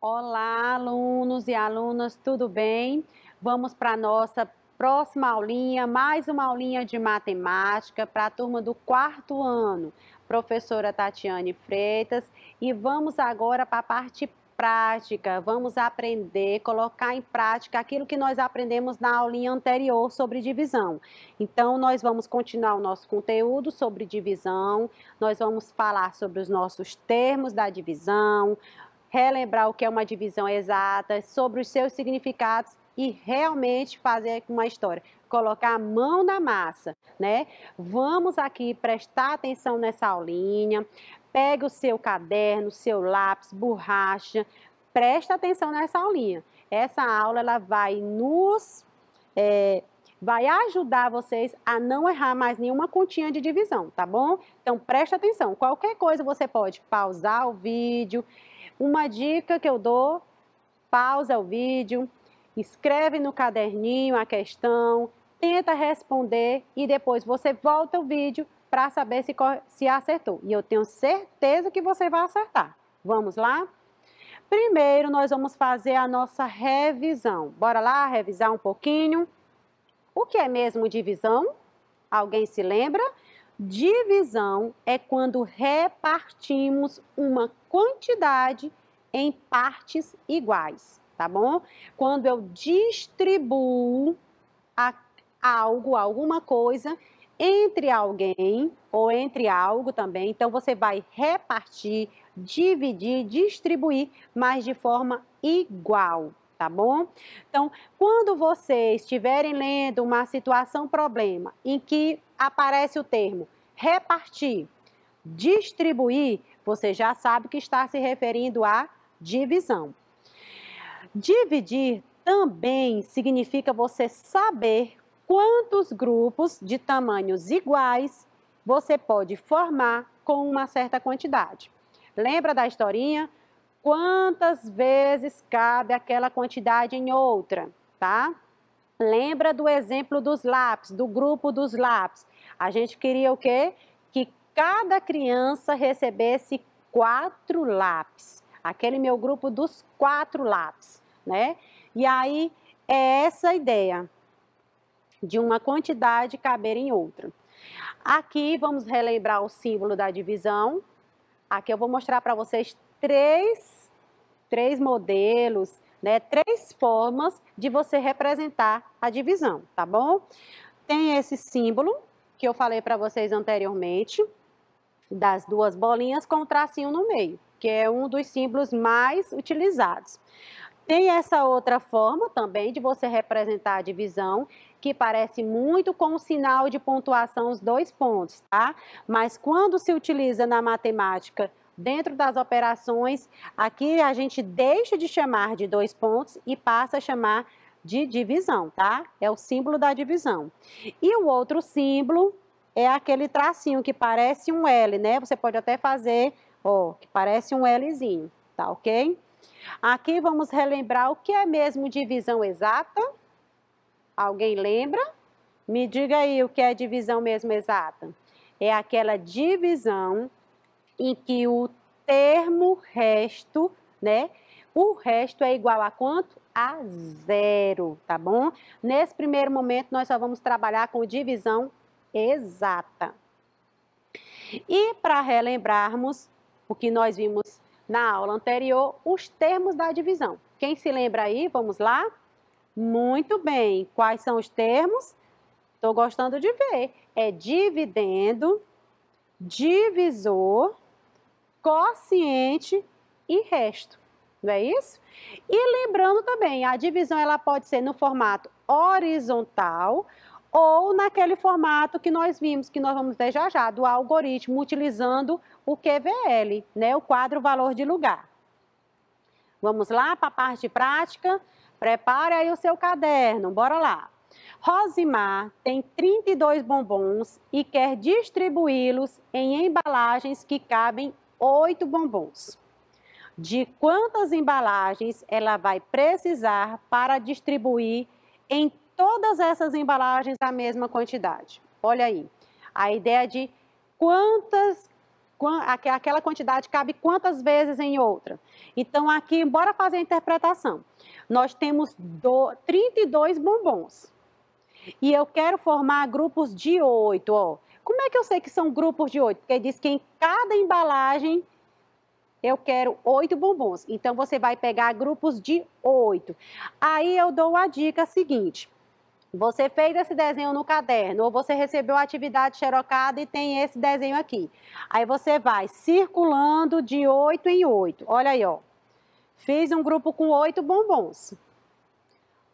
Olá, alunos e alunas, tudo bem? Vamos para a nossa próxima aulinha, mais uma aulinha de matemática para a turma do quarto ano, professora Tatiane Freitas, e vamos agora para a parte prática. Vamos aprender, colocar em prática aquilo que nós aprendemos na aulinha anterior sobre divisão. Então, nós vamos continuar o nosso conteúdo sobre divisão, nós vamos falar sobre os nossos termos da divisão, relembrar o que é uma divisão exata, sobre os seus significados e realmente fazer uma história, colocar a mão na massa, né? Vamos aqui prestar atenção nessa aulinha, pega o seu caderno, seu lápis, borracha, presta atenção nessa aulinha. Essa aula ela vai ajudar vocês a não errar mais nenhuma continha de divisão, tá bom? Então presta atenção, qualquer coisa você pode pausar o vídeo. Uma dica que eu dou: pausa o vídeo, escreve no caderninho a questão, tenta responder e depois você volta o vídeo para saber se acertou. E eu tenho certeza que você vai acertar. Vamos lá? Primeiro, nós vamos fazer a nossa revisão. Bora lá revisar um pouquinho. O que é mesmo divisão? Alguém se lembra? Divisão é quando repartimos uma quantidade em partes iguais, tá bom? Quando eu distribuo alguma coisa entre alguém ou entre algo também, então você vai repartir, dividir, distribuir, mas de forma igual, tá bom? Então, quando vocês estiverem lendo uma situação problema em que aparece o termo repartir, distribuir, você já sabe que está se referindo à divisão. Dividir também significa você saber quantos grupos de tamanhos iguais você pode formar com uma certa quantidade. Lembra da historinha? Quantas vezes cabe aquela quantidade em outra, tá? Lembra do exemplo dos lápis, do grupo dos lápis. A gente queria o quê? Que cada criança recebesse 4 lápis. Aquele meu grupo dos 4 lápis, né? E aí, é essa a ideia de uma quantidade caber em outra. Aqui, vamos relembrar o símbolo da divisão. Aqui eu vou mostrar para vocês três modelos, né? 3 formas de você representar a divisão, tá bom? Tem esse símbolo que eu falei para vocês anteriormente, das 2 bolinhas com o tracinho no meio, que é um dos símbolos mais utilizados. Tem essa outra forma também de você representar a divisão, que parece muito com o sinal de pontuação, os 2 pontos, tá? Mas quando se utiliza na matemática, dentro das operações, aqui a gente deixa de chamar de 2 pontos e passa a chamar de divisão, tá? É o símbolo da divisão. E o outro símbolo é aquele tracinho que parece um L, né? Você pode até fazer, ó, que parece um Lzinho, tá ok? Aqui vamos relembrar o que é mesmo divisão exata. Alguém lembra? Me diga aí o que é divisão mesmo exata. É aquela divisão em que o termo resto, né? O resto é igual a quanto? A 0, tá bom? Nesse primeiro momento, nós só vamos trabalhar com divisão exata. E para relembrarmos o que nós vimos na aula anterior, os termos da divisão. Quem se lembra aí? Vamos lá? Muito bem. Quais são os termos? Estou gostando de ver. É dividendo, divisor, quociente e resto. Não é isso? E lembrando também, a divisão ela pode ser no formato horizontal ou naquele formato que nós vimos, que nós vamos ver já já, do algoritmo, utilizando o QVL, né? O quadro valor de lugar. Vamos lá para a parte prática? Prepare aí o seu caderno, bora lá. Rosimar tem 32 bombons e quer distribuí-los em embalagens que cabem 8 bombons. De quantas embalagens ela vai precisar para distribuir em todas essas embalagens a mesma quantidade? Olha aí, a ideia de quantas aquela quantidade cabe quantas vezes em outra. Então, aqui, bora fazer a interpretação. Nós temos 32 bombons. E eu quero formar grupos de 8, ó. Como é que eu sei que são grupos de 8? Porque diz que em cada embalagem eu quero 8 bombons. Então, você vai pegar grupos de 8. Aí, eu dou a dica seguinte. Você fez esse desenho no caderno, ou você recebeu a atividade xerocada e tem esse desenho aqui. Aí, você vai circulando de 8 em 8. Olha aí, ó. Fiz um grupo com 8 bombons.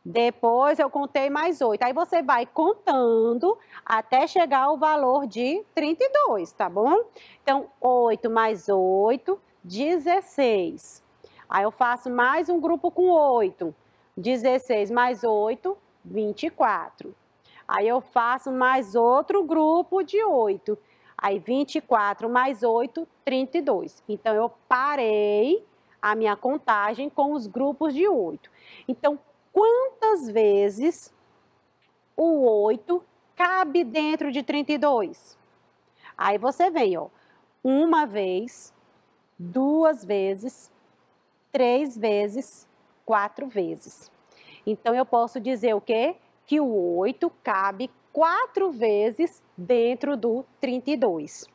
Depois, eu contei mais 8. Aí, você vai contando até chegar ao valor de 32, tá bom? Então, 8 mais 8, 16. Aí, eu faço mais um grupo com 8. 16 mais 8, 24. Aí, eu faço mais outro grupo de 8. Aí, 24 mais 8, 32. Então, eu parei a minha contagem com os grupos de 8. Então, quantas vezes o 8 cabe dentro de 32? Aí você vem, ó, uma vez, 2 vezes, 3 vezes, 4 vezes. Então, eu posso dizer o quê? Que o 8 cabe 4 vezes dentro do 32.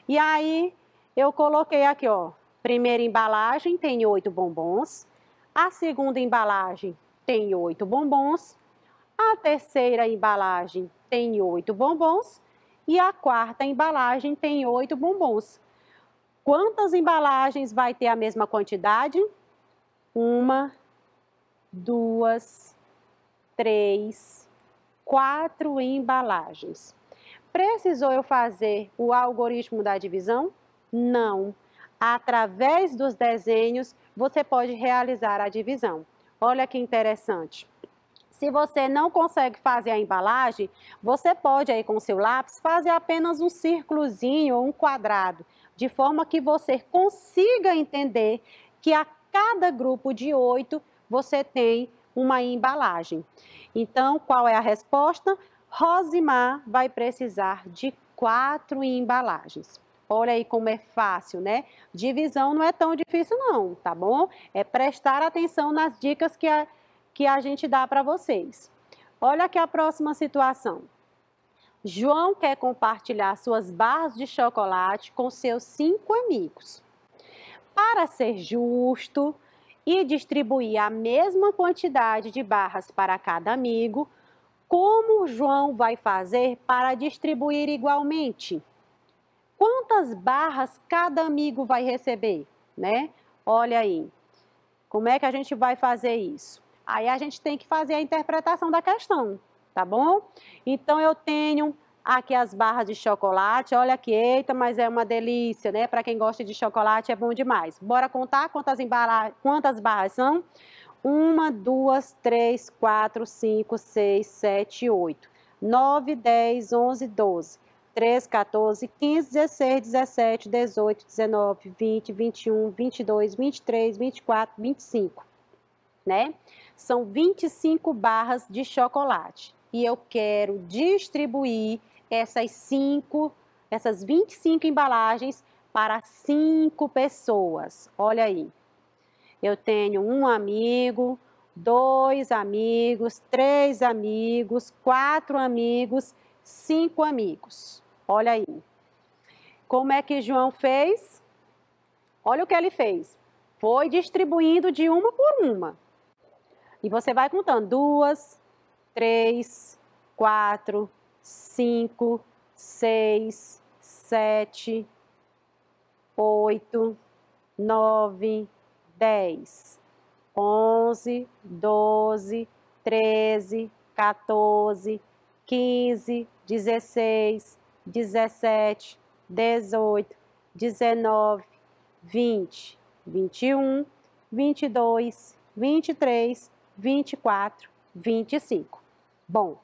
E aí, eu coloquei aqui, ó, primeira embalagem tem 8 bombons, a segunda embalagem tem 8 bombons, a terceira embalagem tem 8 bombons e a quarta embalagem tem 8 bombons. Quantas embalagens vai ter a mesma quantidade? 1, 2, 3, 4 embalagens. Precisou eu fazer o algoritmo da divisão? Não. Através dos desenhos, você pode realizar a divisão. Olha que interessante. Se você não consegue fazer a embalagem, você pode aí com o seu lápis fazer apenas um círculozinho ou um quadrado, de forma que você consiga entender que a cada grupo de 8 você tem uma embalagem. Então, qual é a resposta? Rosimar vai precisar de 4 embalagens. Olha aí como é fácil, né? Divisão não é tão difícil não, tá bom? É prestar atenção nas dicas que a gente dá para vocês. Olha aqui a próxima situação. João quer compartilhar suas barras de chocolate com seus 5 amigos. Para ser justo e distribuir a mesma quantidade de barras para cada amigo, como João vai fazer para distribuir igualmente? Quantas barras cada amigo vai receber, né? Olha aí, como é que a gente vai fazer isso? Aí a gente tem que fazer a interpretação da questão, tá bom? Então, eu tenho aqui as barras de chocolate, olha aqui, eita, mas é uma delícia, né? Para quem gosta de chocolate é bom demais. Bora contar quantas barras são? 1, 2, 3, 4, 5, 6, 7, 8, 9, 10, 11, 12, 13, 14, 15, 16, 17, 18, 19, 20, 21, 22, 23, 24, 25, né? São 25 barras de chocolate. E eu quero distribuir essas 25 embalagens para 5 pessoas. Olha aí. Eu tenho um amigo, 2 amigos, 3 amigos, 4 amigos, 5 amigos. Olha aí. Como é que João fez? Olha o que ele fez. Foi distribuindo de uma por uma. E você vai contando. 2, 3, 4, 5, 6, 7, 8, 9, 10, 11, 12, 13, 14, 15, 16, 17, 18, 19, 20, 21, 22, 23, 24, 25. Bom,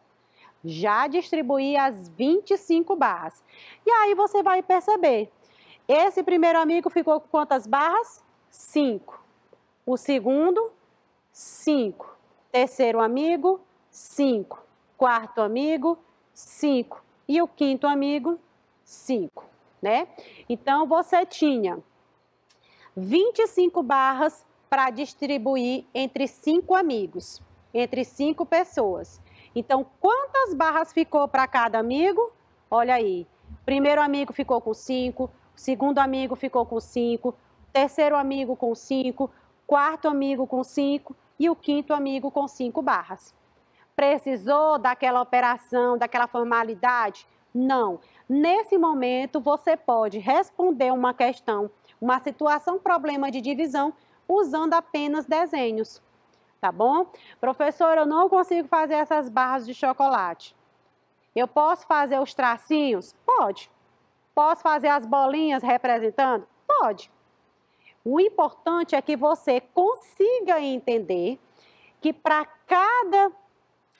já distribuí as 25 barras. E aí você vai perceber, esse primeiro amigo ficou com quantas barras? 5. O segundo, 5. Terceiro amigo, 5. Quarto amigo, 5. E o quinto amigo, 5. né? Então, você tinha 25 barras para distribuir entre 5 amigos, entre 5 pessoas. Então, quantas barras ficou para cada amigo? Olha aí, primeiro amigo ficou com 5, segundo amigo ficou com 5, terceiro amigo com 5, quarto amigo com 5 e o quinto amigo com 5 barras. Precisou daquela operação, daquela formalidade? Não. Nesse momento, você pode responder uma questão, uma situação, problema de divisão, usando apenas desenhos, tá bom? Professor, eu não consigo fazer essas barras de chocolate. Eu posso fazer os tracinhos? Pode. Posso fazer as bolinhas representando? Pode. O importante é que você consiga entender que para cada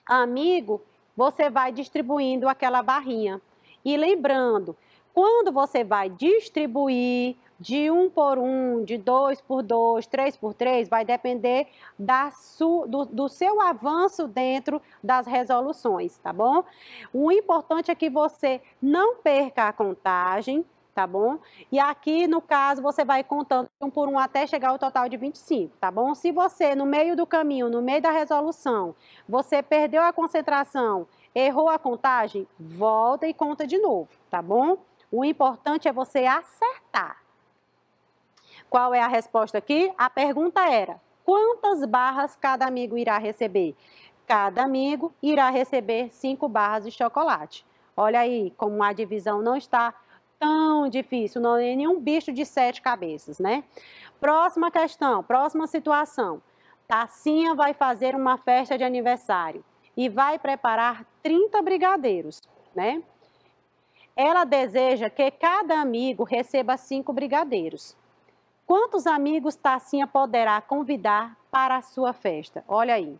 amigo, você vai distribuindo aquela barrinha. E lembrando, quando você vai distribuir de 1 por 1, de 2 por 2, 3 por 3, vai depender do seu avanço dentro das resoluções, tá bom? O importante é que você não perca a contagem, tá bom? E aqui, no caso, você vai contando 1 por 1 até chegar ao total de 25, tá bom? Se você, no meio do caminho, no meio da resolução, você perdeu a concentração, errou a contagem, volta e conta de novo, tá bom? O importante é você acertar. Qual é a resposta aqui? A pergunta era: quantas barras cada amigo irá receber? Cada amigo irá receber 5 barras de chocolate. Olha aí como a divisão não está tão difícil, não é nenhum bicho de 7 cabeças, né? Próxima questão, próxima situação. Tassinha vai fazer uma festa de aniversário e vai preparar 30 brigadeiros, né? Ela deseja que cada amigo receba 5 brigadeiros. Quantos amigos Tassinha poderá convidar para a sua festa? Olha aí.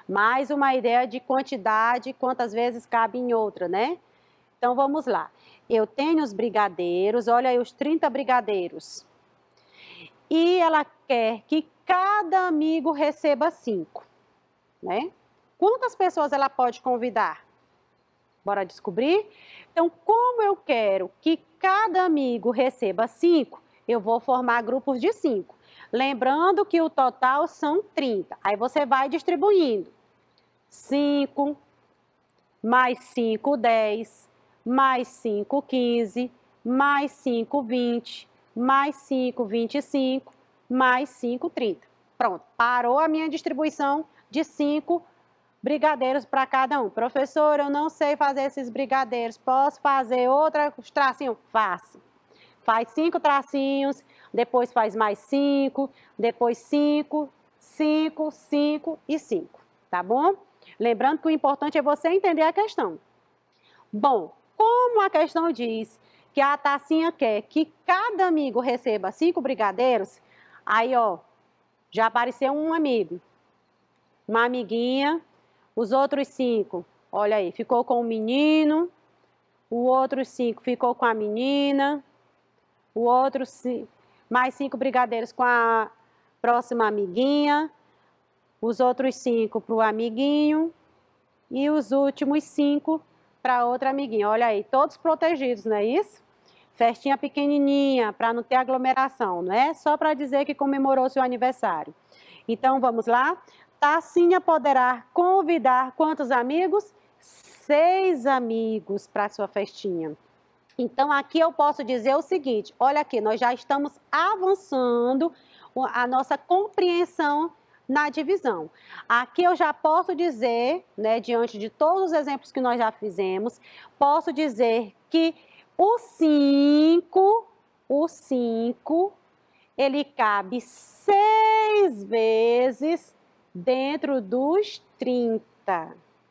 Mais uma ideia de quantidade, quantas vezes cabe em outra, né? Então, vamos lá. Eu tenho os brigadeiros, olha aí os 30 brigadeiros. E ela quer que cada amigo receba 5, né? Quantas pessoas ela pode convidar? Bora descobrir? Então, como eu quero que cada amigo receba 5, eu vou formar grupos de 5. Lembrando que o total são 30. Aí você vai distribuindo. 5, mais 5, 10, mais 5, 15, mais 5, 20, mais 5, 25, mais 5, 30. Pronto, parou a minha distribuição de 5 brigadeiros para cada um. Professor, eu não sei fazer esses brigadeiros, posso fazer outra tracinho? Faça. Faz 5 tracinhos, depois faz mais 5, depois 5, 5, 5 e 5, tá bom? Lembrando que o importante é você entender a questão. Bom, como a questão diz que a Tassinha quer que cada amigo receba 5 brigadeiros, aí, ó, já apareceu um amigo, uma amiguinha. Os outros 5, olha aí, ficou com o menino, o outro 5 ficou com a menina, o outro mais 5 brigadeiros com a próxima amiguinha, os outros 5 para o amiguinho e os últimos 5 para outra amiguinha. Olha aí, todos protegidos, não é isso? Festinha pequenininha, para não ter aglomeração, não é? Só para dizer que comemorou seu aniversário. Então, vamos lá? Tassinha poderá convidar quantos amigos? 6 amigos para sua festinha. Então, aqui eu posso dizer o seguinte, olha aqui, nós já estamos avançando a nossa compreensão na divisão. Aqui eu já posso dizer, né, diante de todos os exemplos que nós já fizemos, posso dizer que o 5, ele cabe 6 vezes dentro dos 30,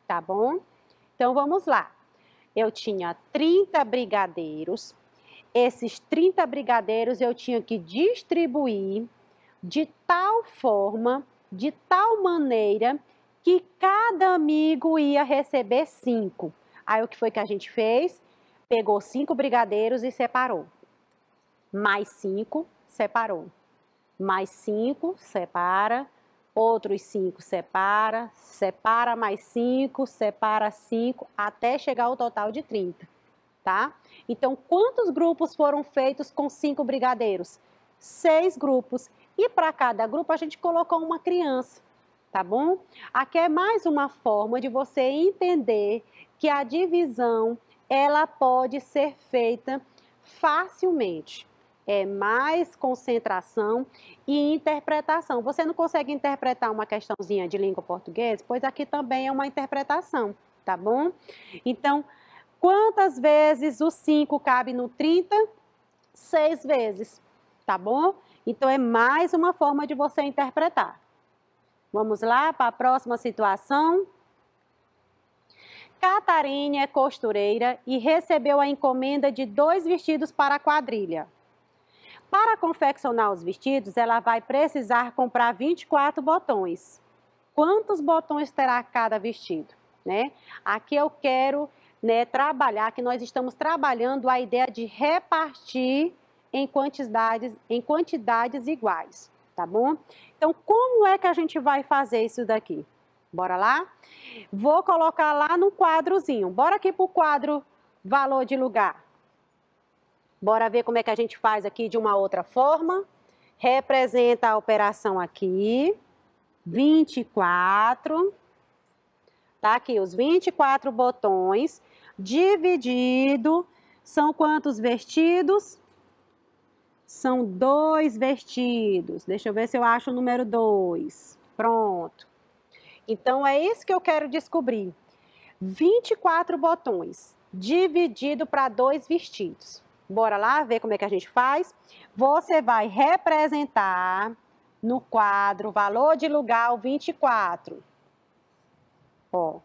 tá bom? Então, vamos lá. Eu tinha 30 brigadeiros. Esses 30 brigadeiros eu tinha que distribuir de tal forma, de tal maneira, que cada amigo ia receber 5. Aí, o que foi que a gente fez? Pegou 5 brigadeiros e separou. Mais 5, separou. Mais 5, separa. Outros 5 separa, separa mais 5, separa 5, até chegar ao total de 30. tá? Então, quantos grupos foram feitos com 5 brigadeiros? 6 grupos. E para cada grupo a gente colocou uma criança, tá bom? Aqui é mais uma forma de você entender que a divisão, ela pode ser feita facilmente. É mais concentração e interpretação. Você não consegue interpretar uma questãozinha de língua portuguesa? Pois aqui também é uma interpretação, tá bom? Então, quantas vezes o 5 cabe no 30? 6 vezes, tá bom? Então, é mais uma forma de você interpretar. Vamos lá para a próxima situação. Catarine é costureira e recebeu a encomenda de 2 vestidos para a quadrilha. Para confeccionar os vestidos, ela vai precisar comprar 24 botões. Quantos botões terá cada vestido? Né? Aqui eu quero trabalhar, que nós estamos trabalhando a ideia de repartir em quantidades iguais, tá bom? Então, como é que a gente vai fazer isso daqui? Bora lá? Vou colocar lá no quadrozinho. Bora aqui para o quadro valor de lugar. Bora ver como é que a gente faz aqui de uma outra forma. Representa a operação aqui. 24. Tá aqui os 24 botões. Dividido. São quantos vestidos? São 2 vestidos. Deixa eu ver se eu acho o número 2. Pronto. Então, é isso que eu quero descobrir. 24 botões, dividido para 2 vestidos. Bora lá ver como é que a gente faz? Você vai representar no quadro valor de lugar o 24. Ó.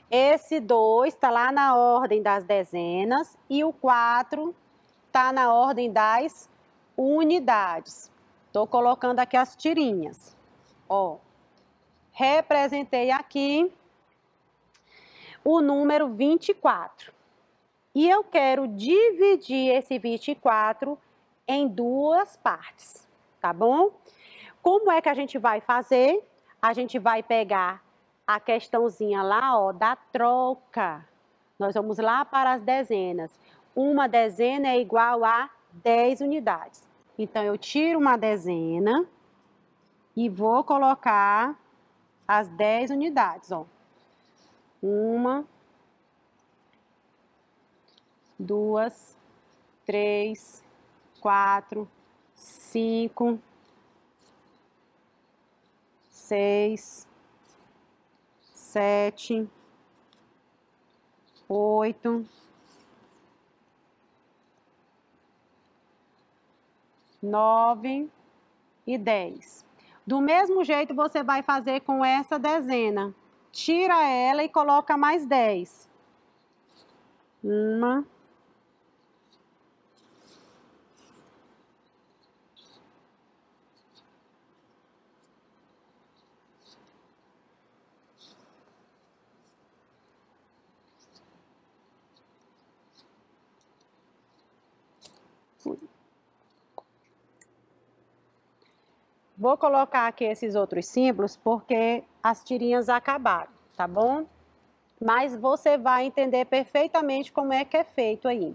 Esse 2 está lá na ordem das dezenas e o 4 está na ordem das unidades. Estou colocando aqui as tirinhas. Ó. Representei aqui o número 24. E eu quero dividir esse 24 em 2 partes, tá bom? Como é que a gente vai fazer? A gente vai pegar a questãozinha lá, ó, da troca. Nós vamos lá para as dezenas. Uma dezena é igual a 10 unidades. Então, eu tiro uma dezena e vou colocar as 10 unidades, ó. 1, 2, 3, 4, 5, 6, 7, 8, 9 e 10. Do mesmo jeito, você vai fazer com essa dezena. Tira ela e coloca mais 10. 1, 2. Vou colocar aqui esses outros símbolos porque as tirinhas acabaram, tá bom? Mas você vai entender perfeitamente como é que é feito aí.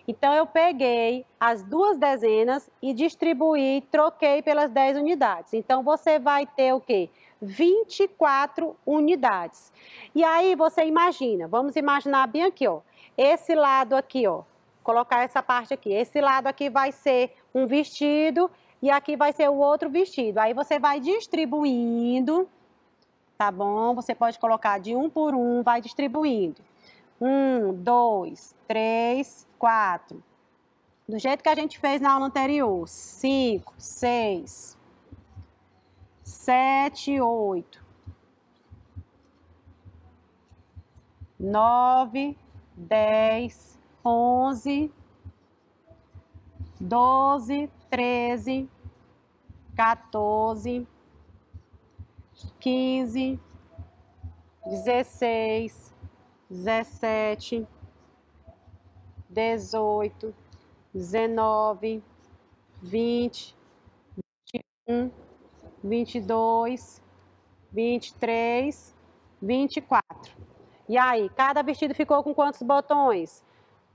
Então, eu peguei as 2 dezenas e distribuí, troquei pelas 10 unidades. Então, você vai ter o quê? 24 unidades. E aí, você imagina, vamos imaginar bem aqui, ó. Esse lado aqui, ó, colocar essa parte aqui. Esse lado aqui vai ser um vestido e aqui vai ser o outro vestido. Aí, você vai distribuindo, tá bom? Você pode colocar de um por um, vai distribuindo. 1, 2, 3, 4. Do jeito que a gente fez na aula anterior. 5, 6, 7, 8, 9, 10, 11, 12, 13, 14, 15, 16, 17, 18, 19, 20, 21, 22, 23, 24. E aí, cada vestido ficou com quantos botões?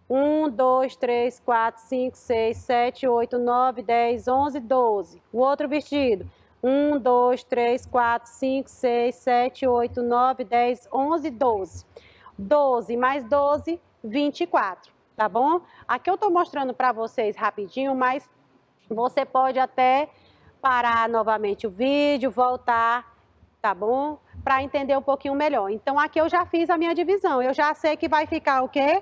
1, 2, 3, 4, 5, 6, 7, 8, 9, 10, 11, 12. O outro vestido. 1, 2, 3, 4, 5, 6, 7, 8, 9, 10, 11, 12. 12 mais 12, 24, tá bom? Aqui eu tô mostrando para vocês rapidinho, mas você pode até parar novamente o vídeo, voltar, tá bom? Para entender um pouquinho melhor. Então, aqui eu já fiz a minha divisão. Eu já sei que vai ficar o quê?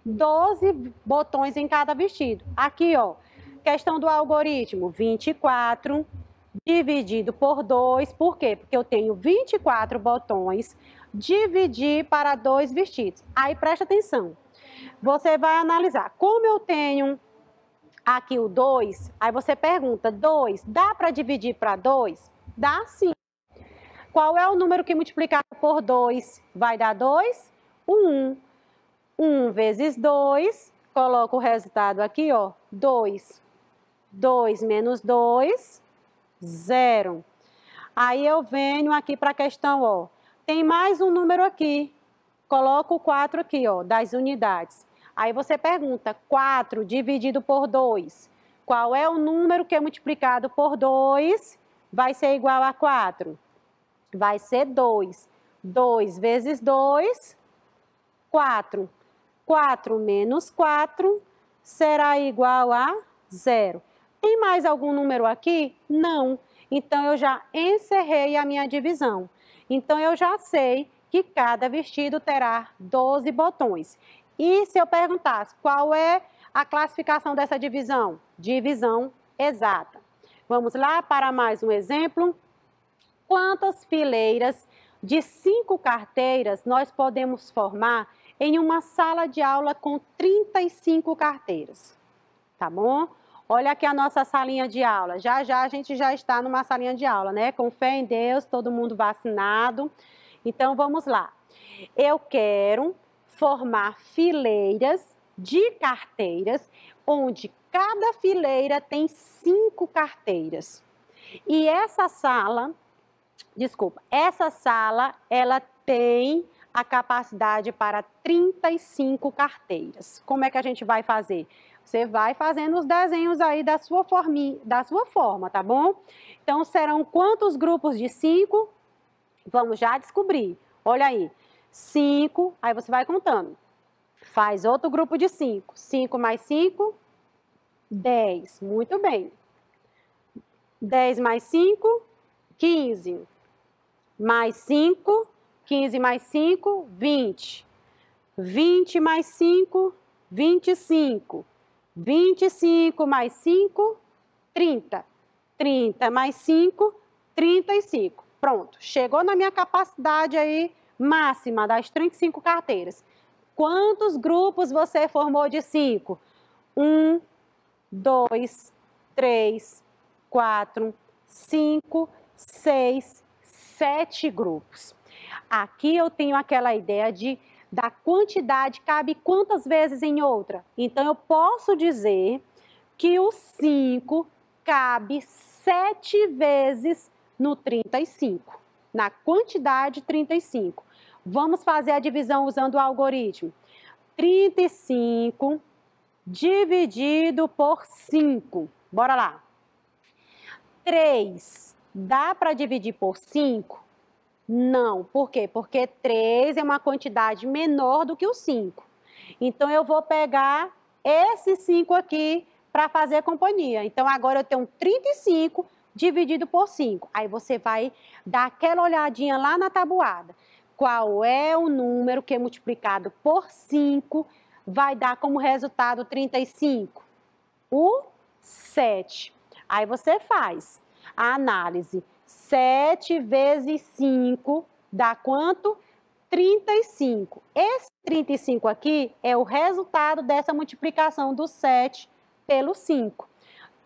12 botões em cada vestido. Aqui, ó, questão do algoritmo, 24 dividido por 2, por quê? Porque eu tenho 24 botões, dividir para 2 vestidos. Aí, presta atenção, você vai analisar, como eu tenho aqui o 2, aí você pergunta, 2, dá para dividir para 2? Dá sim. Qual é o número que multiplicado por 2 vai dar 2? 1. 1 vezes 2, coloco o resultado aqui, ó, 2. 2 menos 2, 0. Aí eu venho aqui para a questão, ó, tem mais um número aqui, coloco o 4 aqui, ó, das unidades. Aí você pergunta, 4 dividido por 2, qual é o número que é multiplicado por 2 vai ser igual a 4? Vai ser 2. 2 vezes 2, 4. 4 menos 4 será igual a 0. Tem mais algum número aqui? Não. Então, eu já encerrei a minha divisão. Então, eu já sei que cada vestido terá 12 botões. E se eu perguntasse qual é a classificação dessa divisão? Divisão exata. Vamos lá para mais um exemplo. Quantas fileiras de 5 carteiras nós podemos formar em uma sala de aula com 35 carteiras? Tá bom? Olha aqui a nossa salinha de aula. Já já a gente já está numa salinha de aula, né? Com fé em Deus, todo mundo vacinado. Então, vamos lá. Eu quero formar fileiras de carteiras, onde cada fileira tem 5 carteiras. E essa sala, ela tem a capacidade para 35 carteiras. Como é que a gente vai fazer? Você vai fazendo os desenhos aí da sua forma, tá bom? Então, serão quantos grupos de 5? Vamos já descobrir. Olha aí, 5, aí você vai contando. Faz outro grupo de 5. 5 mais 5, 10. Muito bem. 10 mais 5, 15. Mais 5, 15 mais 5, 20. 20 mais 5, 25. 25 mais 5, 30. 30 mais 5, 35. Pronto, chegou na minha capacidade aí máxima das 35 carteiras. Quantos grupos você formou de 5? 1, 2, 3, 4, 5, 6, 7 grupos. Aqui eu tenho aquela ideia da quantidade cabe quantas vezes em outra. Então, eu posso dizer que o 5 cabe 7 vezes no 35, na quantidade 35. Vamos fazer a divisão usando o algoritmo. 35 dividido por 5. Bora lá. 3 dá para dividir por 5? Não. Por quê? Porque 3 é uma quantidade menor do que o 5. Então, eu vou pegar esse 5 aqui para fazer companhia. Então, agora eu tenho 35 dividido por 5. Aí, você vai dar aquela olhadinha lá na tabuada. Qual é o número que é multiplicado por 5 vai dar como resultado 35? O 7. Aí, você faz a análise. 7 vezes 5 dá quanto? 35. Esse 35 aqui é o resultado dessa multiplicação do 7 pelo 5.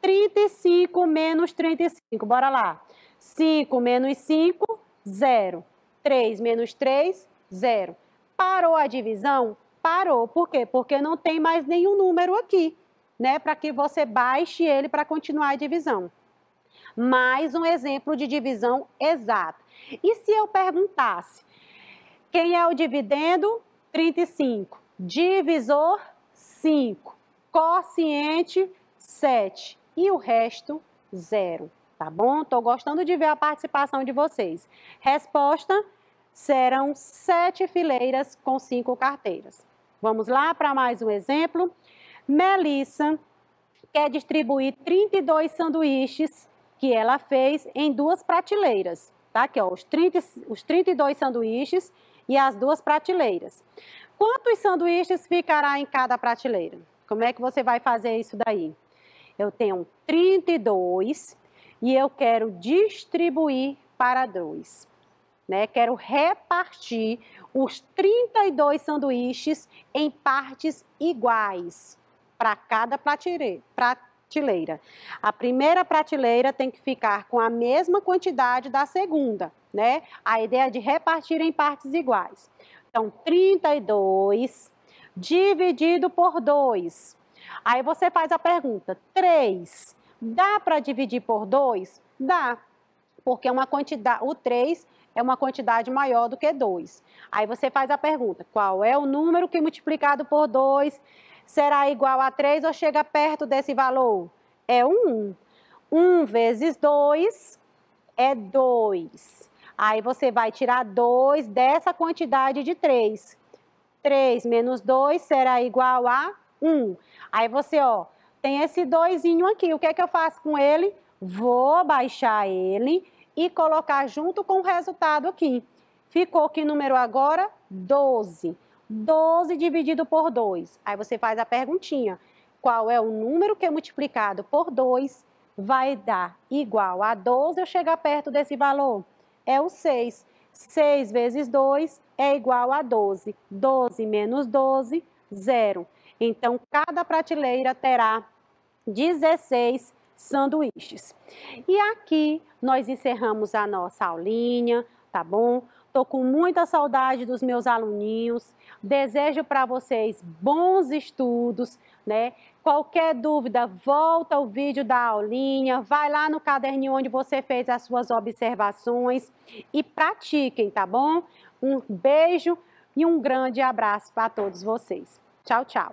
35 menos 35, bora lá. 5 menos 5, 0. 3 menos 3, 0. Parou a divisão? Parou. Por quê? Porque não tem mais nenhum número aqui, né? Para que você baixe ele para continuar a divisão. Mais um exemplo de divisão exata. E se eu perguntasse, quem é o dividendo? 35. Divisor? 5. Quociente, 7. E o resto, 0. Tá bom? Estou gostando de ver a participação de vocês. Resposta, serão 7 fileiras com 5 carteiras. Vamos lá para mais um exemplo. Melissa quer distribuir 32 sanduíches que ela fez em 2 prateleiras. Tá? Aqui, ó, os 32 sanduíches e as 2 prateleiras. Quantos sanduíches ficará em cada prateleira? Como é que você vai fazer isso daí? Eu tenho 32 e eu quero distribuir para 2. Né? Quero repartir os 32 sanduíches em partes iguais para cada prateleira. A primeira prateleira tem que ficar com a mesma quantidade da segunda, né? A ideia é de repartir em partes iguais. Então, 32 dividido por 2. Aí você faz a pergunta, 3, dá para dividir por 2? Dá, porque o 3 é uma quantidade maior do que 2. Aí você faz a pergunta, qual é o número que multiplicado por 2 será igual a 3 ou chega perto desse valor? É 1. 1 vezes 2 é 2. Aí você vai tirar 2 dessa quantidade de 3. 3 menos 2 será igual a 1. Aí você, ó, tem esse 2zinho aqui. O que é que eu faço com ele? Vou baixar ele e colocar junto com o resultado aqui. Ficou que número agora? 12. 12 dividido por 2. Aí você faz a perguntinha. Qual é o número que multiplicado por 2 vai dar igual a 12 ou chegar perto desse valor? É o 6. 6 vezes 2 é igual a 12. 12 menos 12, 0. Então, cada prateleira terá 16 sanduíches. E aqui nós encerramos a nossa aulinha, tá bom? Tô com muita saudade dos meus aluninhos. Desejo para vocês bons estudos, né? Qualquer dúvida, volta o vídeo da aulinha, vai lá no caderninho onde você fez as suas observações e pratiquem, tá bom? Um beijo e um grande abraço para todos vocês. Tchau, tchau.